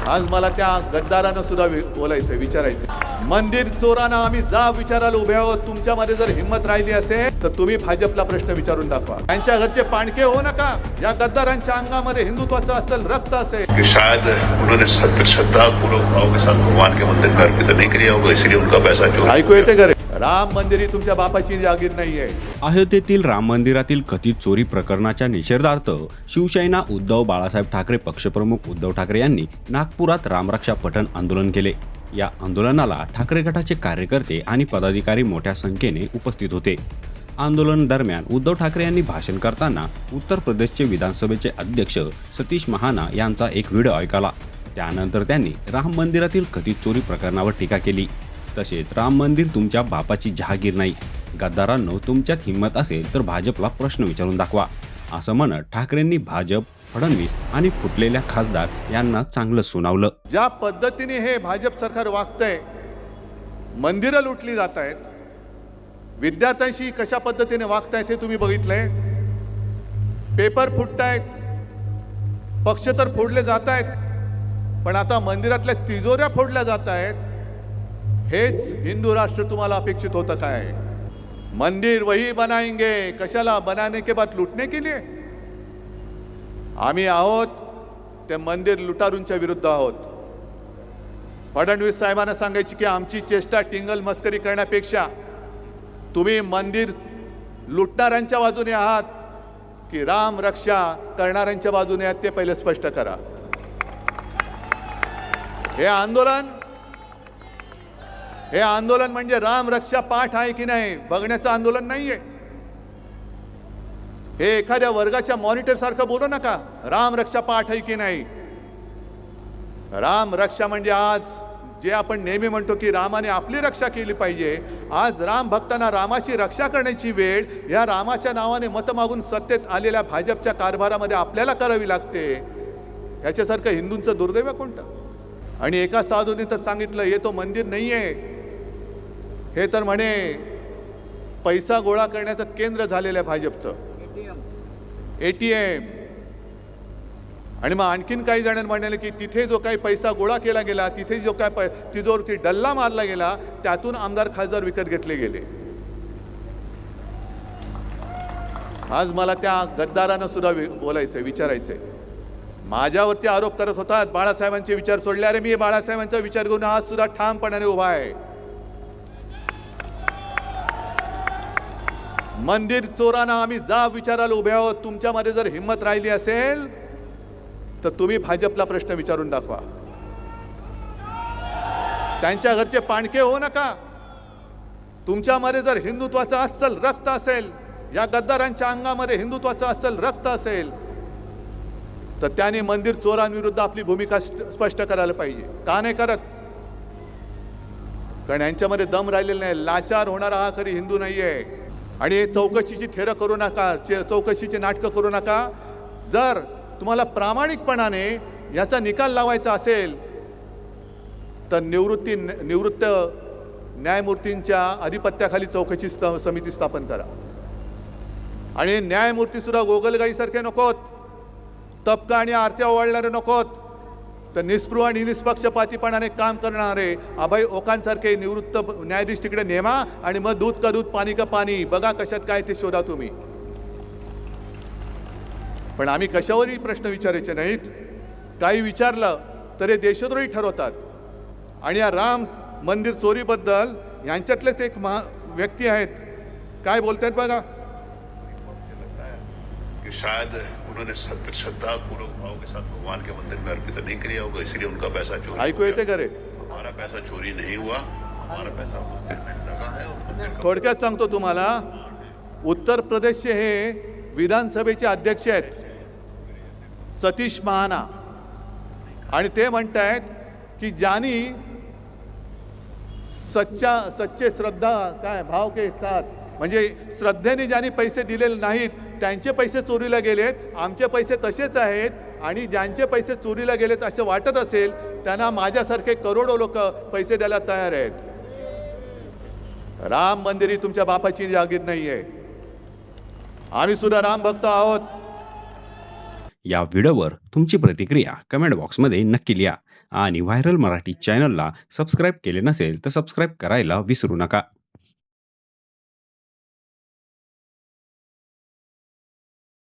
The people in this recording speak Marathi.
आज मला त्या गद्दारानं सुद्धा बोलायचं, विचारायचं, मंदिर चोरांना आम्ही जाब विचारायला उभे आहोत. तुमच्यामध्ये जर हिंमत राहिली असेल तर तुम्ही भाजपला प्रश्न विचारून दाखवा. त्यांच्या घरचे पाणके हो नका. या गद्दारांच्या अंगामध्ये हिंदुत्वाचं असेल रक्त असेल कि शायद उन्होंने श्रद्धा पूर्वक भाव के साथ भगवान के मंदिर का अर्पित नहीं किया होगा, इसलिए उनका पैसा चोरी. ऐकू येते करे. राम मंदिर ही तुमच्या बापाची जागीर नाहीये. अयोध्येतील राम मंदिरातील कथित चोरी प्रकरणाच्या निषेधार्थ शिवसेना उद्धव बाळासाहेब ठाकरे पक्षप्रमुख उद्धव ठाकरे यांनी नागपुरात रामरक्षा पठण आंदोलन केले. या आंदोलनाला ठाकरे गटाचे कार्यकर्ते आणि पदाधिकारी मोठ्या संख्येने उपस्थित होते. आंदोलन दरम्यान उद्धव ठाकरे यांनी भाषण करताना उत्तर प्रदेशचे विधानसभेचे अध्यक्ष सतीश महाना यांचा एक व्हिडिओ ऐकला. त्यानंतर त्यांनी राम मंदिरातील कथित चोरी प्रकरणावर टीका केली. तसेच राम मंदिर तुमच्या बापाची जहागीर नाही. गद्दारांनो, तुमच्यात हिंमत असेल तर भाजपला प्रश्न विचारून दाखवा, असं म्हणत ठाकरेंनी भाजप, फडणवीस आणि फुटलेल्या खासदार यांना चांगलं सुनावलं. ज्या पद्धतीने हे भाजप सरकार वागतंय, मंदिरं लुटली जात आहेत, विद्यार्थ्यांशी कशा पद्धतीने वागतायत हे तुम्ही बघितलंय. पेपर फुटतायत, पक्ष तर फोडले जात आहेत, पण आता मंदिरातल्या तिजोऱ्या फोडल्या जात आहेत. हेच हिंदू राष्ट्र तुम्हाला अपेक्षित होतं काय? मंदिर वही बनाएंगे, कशाला? बनाने के बाद लुटने के लिए. आम्ही आहोत ते मंदिर लुटारूंच्या विरुद्ध आहोत. फडणवीस साहेबांना सांगायची की आमची चेष्टा टिंगल मस्करी करण्यापेक्षा तुम्ही मंदिर लुटणाऱ्यांच्या बाजूने आहात की राम रक्षा करणाऱ्यांच्या बाजूने आहात ते पहिले स्पष्ट करा. हे आंदोलन म्हणजे राम रक्षा पाठ आहे की नाही बघण्याचं आंदोलन नाहीये. हे एखाद्या वर्गाच्या मॉनिटर सारखं बोलू नका. राम रक्षा पाठ आहे की नाही. राम रक्षा म्हणजे आज जे आपण नेहमी म्हणतो की रामाने आपली रक्षा केली पाहिजे, आज राम भक्तांना रामाची रक्षा करण्याची वेळ या रामाच्या नावाने मत मागून सत्तेत आलेल्या भाजपच्या कारभारामध्ये आपल्याला करावी लागते. याच्यासारखं हिंदूंचं दुर्दैव कोणतं? आणि एका साधूने तर सांगितलं, हे तो मंदिर नाहीये, हे तर म्हणे पैसा गोळा करण्याचं केंद्र झालेलं आहे भाजपचं, ATM. आणि मग आणखीन काही जणांनी म्हणाले की तिथे जो काही पैसा गोळा केला गेला, तिथे जो काय तिजोरीवरती डल्ला मारला गेला, त्यातून आमदार खासदार विकत घेतले गेले. आज मला त्या गद्दारानं सुद्धा बोलायचंय, विचारायचंय. माझ्यावरती आरोप करत होतात बाळासाहेबांचे विचार सोडले. अरे मी बाळासाहेबांचा विचार घेऊन आज सुद्धा ठामपणाने उभा आहे. मंदिर चोरांना आम्ही जाब विचारायला उभे आहोत. तुमच्यामध्ये जर हिंमत राहिली असेल तर तुम्ही भाजपला प्रश्न विचारून दाखवा. त्यांच्या घरचे पाणके हो नका. तुमच्यामध्ये जर हिंदुत्वाचं अस्सल रक्त असेल, या गद्दारांच्या अंगामध्ये हिंदुत्वाचं अस्सल रक्त असेल, तर त्यांनी मंदिर चोरांविरुद्ध आपली भूमिका स्पष्ट करायला पाहिजे. का नाही करत? कारण यांच्यामध्ये दम राहिलेला नाही. लाचार होणारा हा खरी हिंदू नाहीये. आणि हे चौकशीची थेरं करू नका, चौकशीची नाटकं करू नका. जर तुम्हाला प्रामाणिकपणाने याचा निकाल लावायचा असेल तर निवृत्त न्यायमूर्तींच्या अधिपत्याखाली चौकशी समिती स्थापन करा. आणि न्यायमूर्ती सुद्धा गोगलगाईसारखे नकोत, तबका आणि आरत्या ओवाळणारे नकोत, तर निस्पृह आणि निष्पक्षपातीपणाने काम करणारे अभय ओकांसारखे निवृत्त न्यायाधीश तिकडे नेमा आणि मग दूध का दूध पाणी का पाणी बघा, कशात काय ते शोधा तुम्ही. पण आम्ही कशावरही प्रश्न विचारायचे नाहीत. काही विचारलं तर हे देशद्रोही ठरवतात. आणि या राम मंदिर चोरीबद्दल यांच्यातलेच एक व्यक्ती आहेत, काय बोलतायत बघा. कि शायद उन्होंने श्रद्धा पूर्वक भाव के साथ भगवान के मंदिर में अर्पित नहीं किया होगा, इसलिए उनका पैसा चोरी. ऐकू येते करे. हमारा पैसा चोरी नहीं हुआ, हमारा पैसा मंदिर में लगा है और मंदिर. थोडक्यात सांगतो तुम्हाला, उत्तर प्रदेशचे हे विधानसभेचे अध्यक्ष आहेत सतीश महाना, आणि ते म्हणतायत की ज्यांनी सच्चे श्रद्धा काय भाव के साथ, म्हणजे श्रद्धेने ज्यांनी पैसे दिलेले नाहीत त्यांचे पैसे चोरीला गेलेत, आमचे पैसे तसेच आहेत. आणि ज्यांचे पैसे चोरीला गेलेत असं वाटत असेल त्यांना माझ्यासारखे करोडो लोक पैसे द्यायला तयार आहेत. राम मंदिर ही तुमच्या बापाची जागीर नाहीये. आम्ही सुद्धा राम भक्त आहोत. या व्हिडिओवर तुमची प्रतिक्रिया कमेंट बॉक्समध्ये नक्की लिहा. आणि व्हायरल मराठी चॅनलला सबस्क्राईब केले नसेल तर सबस्क्राईब करायला विसरू नका.